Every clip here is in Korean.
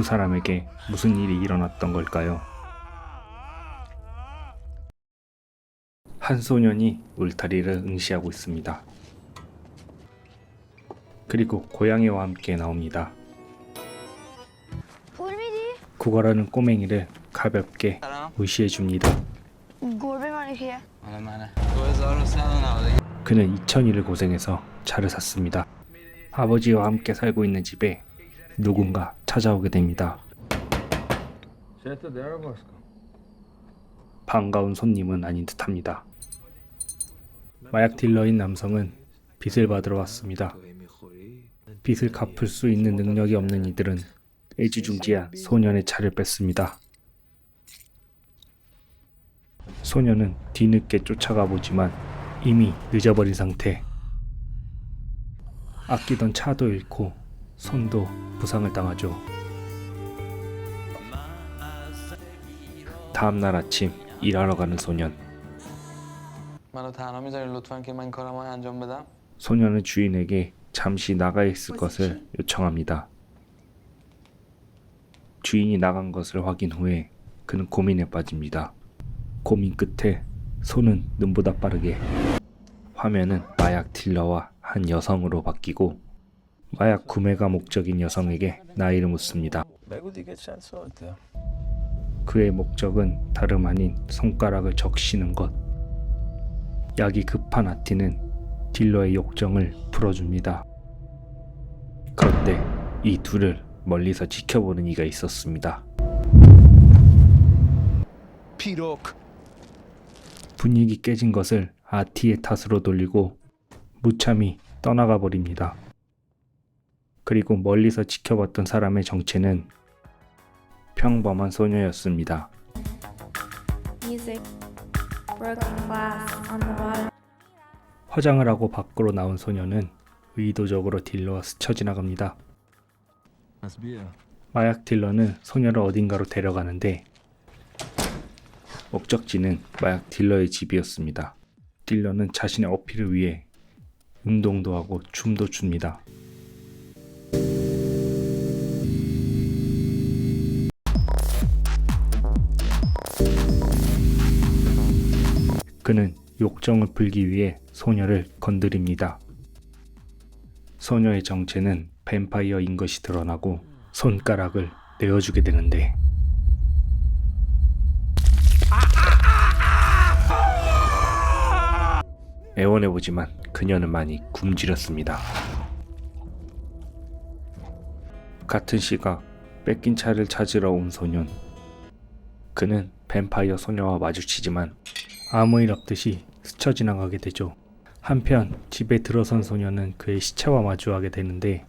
두 사람에게 무슨 일이 일어났던 걸까요? 한 소년이 울타리를 응시하고 있습니다. 그리고 고양이와 함께 나옵니다. 구걸하는 꼬맹이를 가볍게 무시해줍니다. 그는 2000일을 고생해서 차를 샀습니다. 아버지와 함께 살고 있는 집에 누군가 찾아오게 됩니다. 반가운 손님은 아닌 듯합니다. 마약 딜러인 남성은 빚을 받으러 왔습니다. 빚을 갚을 수 있는 능력이 없는 이들은 애지중지한 소년의 차를 뺐습니다. 소년은 뒤늦게 쫓아가 보지만 이미 늦어버린 상태. 아끼던 차도 잃고 손도 부상을 당하죠. 다음날 아침 일하러 가는 소년. 소년은 주인에게 잠시 나가 있을 것을 요청합니다. 주인이 나간 것을 확인 후에 그는 고민에 빠집니다. 고민 끝에 손은 눈보다 빠르게 화면은 마약 딜러와 한 여성으로 바뀌고 마약 구매가 목적인 여성에게 나이를 묻습니다. 그의 목적은 다름 아닌 손가락을 적시는 것. 약이 급한 아티는 딜러의 욕정을 풀어줍니다. 그런데 이 둘을 멀리서 지켜보는 이가 있었습니다. 분위기 깨진 것을 아티의 탓으로 돌리고 무참히 떠나가 버립니다. 그리고 멀리서 지켜봤던 사람의 정체는 평범한 소녀였습니다. 화장을 하고 밖으로 나온 소녀는 의도적으로 딜러와 스쳐 지나갑니다. 마약 딜러는 소녀를 어딘가로 데려가는데 목적지는 마약 딜러의 집이었습니다. 딜러는 자신의 어필을 위해 운동도 하고 춤도 춥니다. 그는 욕정을 풀기 위해 소녀를 건드립니다. 소녀의 정체는 뱀파이어인 것이 드러나고 손가락을 내어주게 되는데 애원해보지만 그녀는 많이 굶주렸습니다. 같은 시각 뺏긴 차를 찾으러 온 소년. 그는 뱀파이어 소녀와 마주치지만 아무 일 없듯이 스쳐 지나가게 되죠. 한편 집에 들어선 소녀는 그의 시체와 마주하게 되는데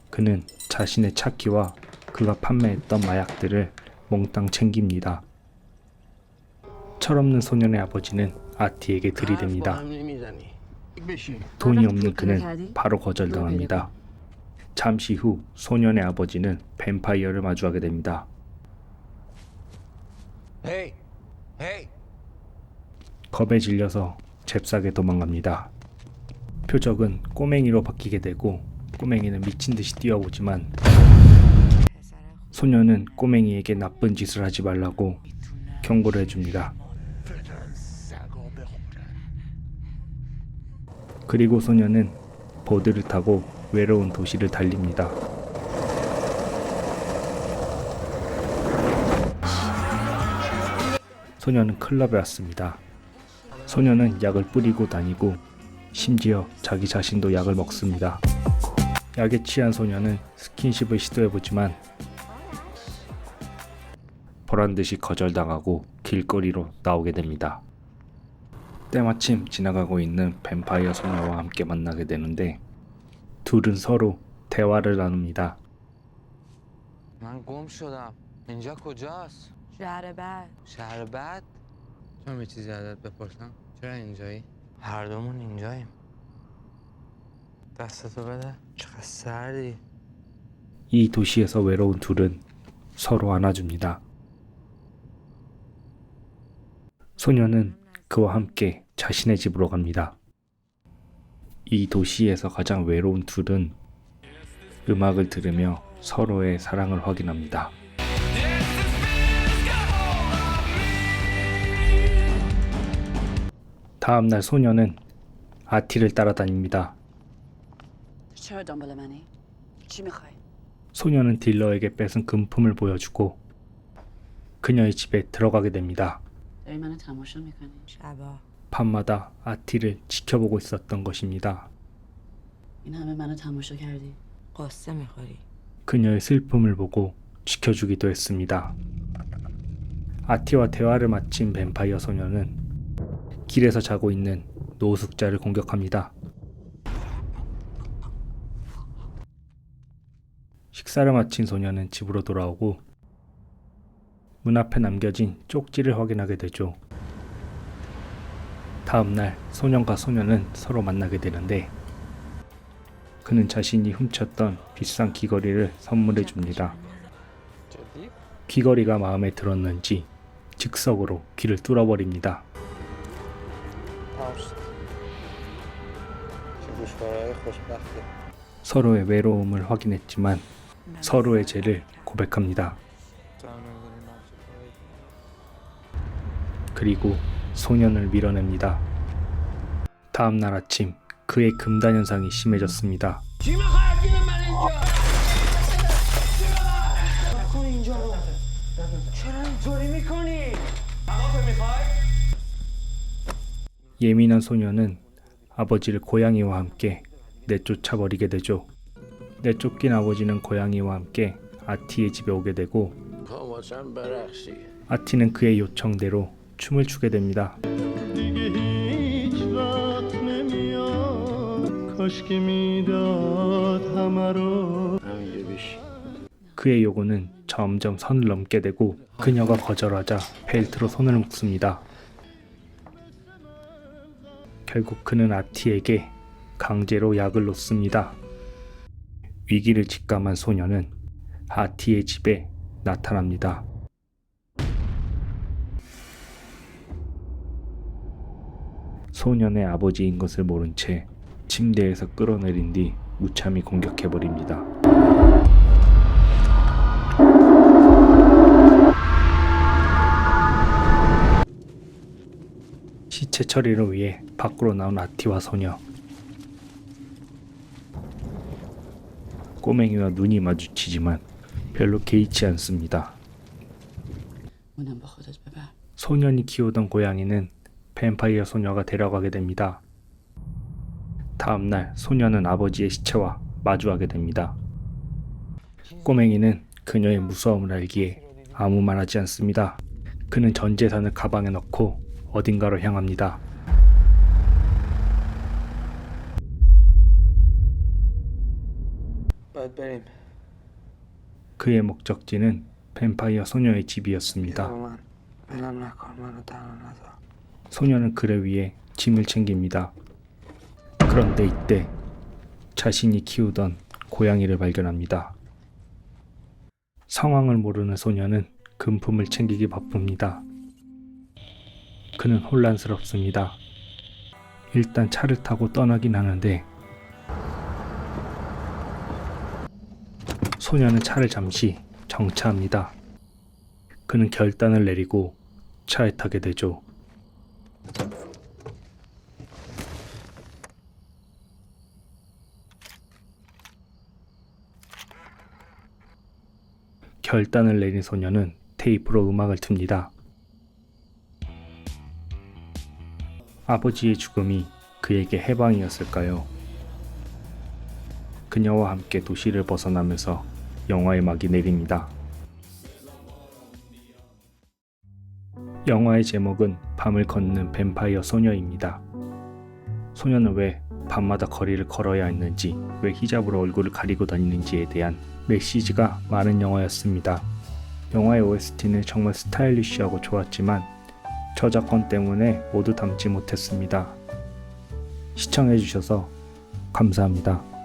그는 자신의 차키와 그가 판매했던 마약들을 몽땅 챙깁니다. 철없는 소년의 아버지는 아티에게 들이댑니다. 돈이 없는 그는 바로 거절당합니다. 잠시 후 소년의 아버지는 뱀파이어를 마주하게 됩니다. 겁에 질려서 잽싸게 도망갑니다. 표적은 꼬맹이로 바뀌게 되고 꼬맹이는 미친듯이 뛰어오지만 소녀는 꼬맹이에게 나쁜 짓을 하지 말라고 경고를 해줍니다. 그리고 소녀는 보드를 타고 외로운 도시를 달립니다. 소녀는 클럽에 왔습니다. 소녀는 약을 뿌리고 다니고 심지어 자기 자신도 약을 먹습니다. 약에 취한 소녀는 스킨십을 시도해보지만 보란듯이 거절당하고 길거리로 나오게 됩니다. 때마침 지나가고 있는 뱀파이어 소녀와 함께 만나게 되는데 둘은 서로 대화를 나눕니다. من گم شدم. اینجا کجاست؟ شهر بعد. شهر بعد؟ چون یه چیزی ازت بپرسم چرا اینجایی؟ هر دومون اینجاییم. دستتو بده. چقدر سردی. 이 도시에서 외로운 둘은 서로 안아줍니다. 소녀는 그와 함께 자신의 집으로 갑니다. 이 도시에서 가장 외로운 둘은 음악을 들으며 서로의 사랑을 확인합니다. 다음날 소녀는 아티를 따라다닙니다. چرا دنبال منی؟ چی میخوای؟ 소녀는 딜러에게 뺏은 금품을 보여주고 그녀의 집에 들어가게 됩니다. داری منو تماشا میکنی؟ شبا 밤마다 아티를 지켜보고 있었던 것입니다. این همه منو تماشا کردی؟ قصه میخوری 그녀의 슬픔을 보고 지켜주기도 했습니다. 아티와 대화를 마친 뱀파이어 소녀는 길에서 자고 있는 노숙자를 공격합니다. 식사를 마친 소녀는 집으로 돌아오고 문 앞에 남겨진 쪽지를 확인하게 되죠. 다음날 소년과 소녀는 서로 만나게 되는데 그는 자신이 훔쳤던 비싼 귀걸이를 선물해 줍니다. جدی؟ 귀걸이가 마음에 들었는지 즉석으로 귀를 뚫어버립니다. چه گوشوارهای خوشبخته. 서로의 외로움을 확인했지만 서로의 죄를 고백합니다. 그리고 소년을 밀어냅니다. 다음날 아침 그의 금단 현상이 심해졌습니다. 예민한 소녀는 아버지를 고양이와 함께 내쫓아 버리게 되죠. 내쫓긴 아버지는 고양이와 함께 아티의 집에 오게 되고 아티는 그의 요청대로 춤을 추게 됩니다. 그의 요구는 점점 선을 넘게 되고 그녀가 거절하자 벨트로 손을 묶습니다. 결국 그는 아티에게 강제로 약을 놓습니다. 위기를 직감한 소녀는 아티의 집에 나타납니다. 소년의 아버지인 것을 모른 채 침대에서 끌어내린 뒤 무참히 공격해버립니다. 시체 처리를 위해 밖으로 나온 아티와 소녀. 꼬맹이와 눈이 마주치지만 별로 개의치 않습니다. اونم با خودت ببر. 소년이 키우던 고양이는 뱀파이어 소녀가 데려가게 됩니다. 다음날 소녀는 아버지의 시체와 마주하게 됩니다. 꼬맹이는 그녀의 무서움을 알기에 아무 말 하지 않습니다. 그는 전 재산을 가방에 넣고 어딘가로 향합니다. باید بریم. 그의 목적지는 뱀파이어 소녀의 집이었습니다. من ولم نکن منو تنها نذار. 소녀는 그를 위해 짐을 챙깁니다. 그런데 이때 자신이 키우던 고양이를 발견합니다. 상황을 모르는 소녀는 금품을 챙기기 바쁩니다. 그는 혼란스럽습니다. 일단 차를 타고 떠나긴 하는데 소녀는 차를 잠시 정차합니다. 그는 결단을 내리고 차에 타게 되죠. 결단을 내린 소녀는 테이프로 음악을 틉니다. 아버지의 죽음이 그에게 해방이었을까요? 그녀와 함께 도시를 벗어나면서 영화의 막이 내립니다. 영화의 제목은 밤을 걷는 뱀파이어 소녀입니다. 소녀는 왜 밤마다 거리를 걸어야 했는지, 왜 히잡으로 얼굴을 가리고 다니는지에 대한 메시지가 많은 영화였습니다. 영화의 OST는 정말 스타일리시하고 좋았지만 저작권 때문에 모두 담지 못했습니다. 시청해주셔서 감사합니다.